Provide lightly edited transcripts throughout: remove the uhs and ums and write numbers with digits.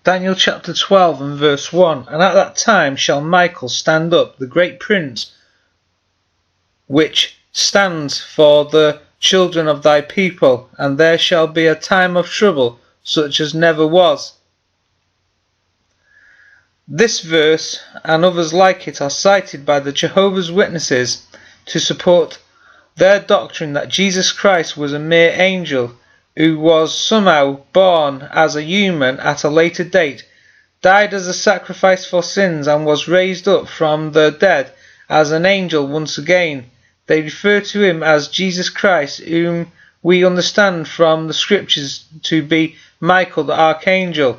Daniel chapter 12 and verse 1. And at that time shall Michael stand up, the great prince, which stands for the children of thy people, and there shall be a time of trouble, such as never was. This verse and others like it are cited by the Jehovah's Witnesses to support their doctrine that Jesus Christ was a mere angel who was somehow born as a human at a later date, died as a sacrifice for sins, and was raised up from the dead as an angel once again. They refer to him as Jesus Christ, whom we understand from the scriptures to be Michael the Archangel.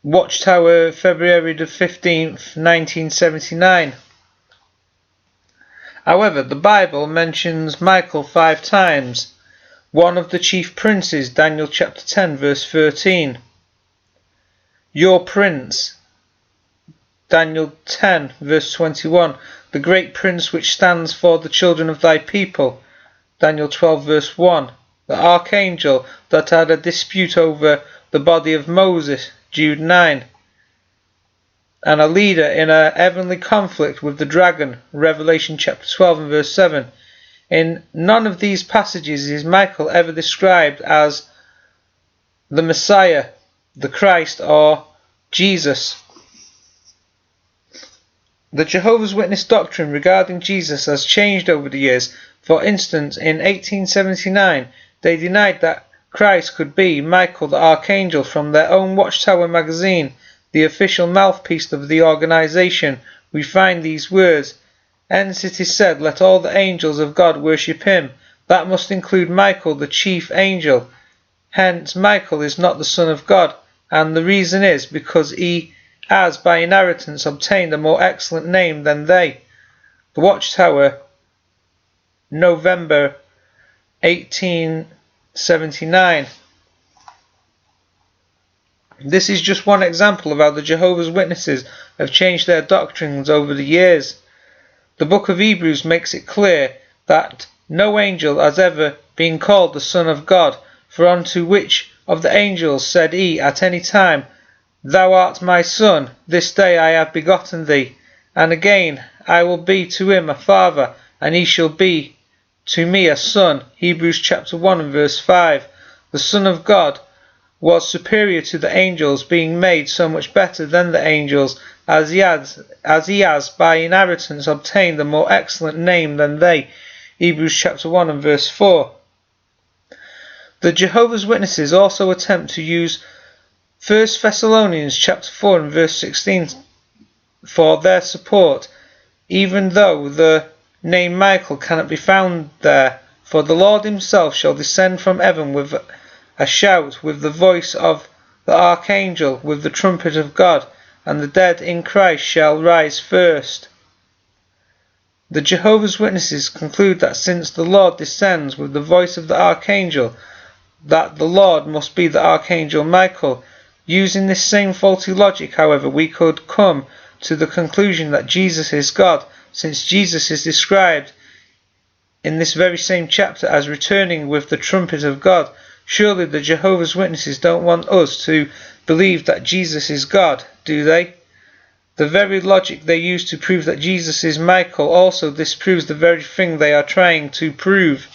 Watchtower, February the 15th, 1979. However, the Bible mentions Michael 5 times. One of the chief princes, Daniel chapter 10 verse 13. Your prince, Daniel 10 verse 21. The great prince which stands for the children of thy people, Daniel 12 verse 1. The archangel that had a dispute over the body of Moses, Jude 9. And a leader in a heavenly conflict with the dragon, Revelation chapter 12 and verse 7. In none of these passages is Michael ever described as the Messiah, the Christ, or Jesus. The Jehovah's Witness doctrine regarding Jesus has changed over the years. For instance, in 1879, they denied that Christ could be Michael the Archangel. From their own Watchtower magazine, the official mouthpiece of the organization, we find these words: "Hence it is said, let all the angels of God worship him." That must include Michael, the chief angel. Hence, Michael is not the Son of God, and the reason is because he has by inheritance obtained a more excellent name than they. The Watchtower, November 1879. This is just one example of how the Jehovah's Witnesses have changed their doctrines over the years. The book of Hebrews makes it clear that no angel has ever been called the Son of God, for unto which of the angels said he at any time, Thou art my Son, this day I have begotten thee. And again, I will be to him a father, and he shall be to me a son. Hebrews chapter 1 and verse 5. The Son of God was superior to the angels, being made so much better than the angels, as he has by inheritance obtained a more excellent name than they. Hebrews chapter 1 and verse 4. The Jehovah's Witnesses also attempt to use 1 Thessalonians chapter 4 and verse 16 for their support, even though the name Michael cannot be found there. For the Lord himself shall descend from heaven with a shout, with the voice of the Archangel, with the trumpet of God, and the dead in Christ shall rise first. The Jehovah's Witnesses conclude that since the Lord descends with the voice of the Archangel, that the Lord must be the Archangel Michael. Using this same faulty logic, however, we could come to the conclusion that Jesus is God, since Jesus is described in this very same chapter as returning with the trumpet of God. Surely the Jehovah's Witnesses don't want us to believe that Jesus is God, do they? The very logic they use to prove that Jesus is Michael also disproves the very thing they are trying to prove.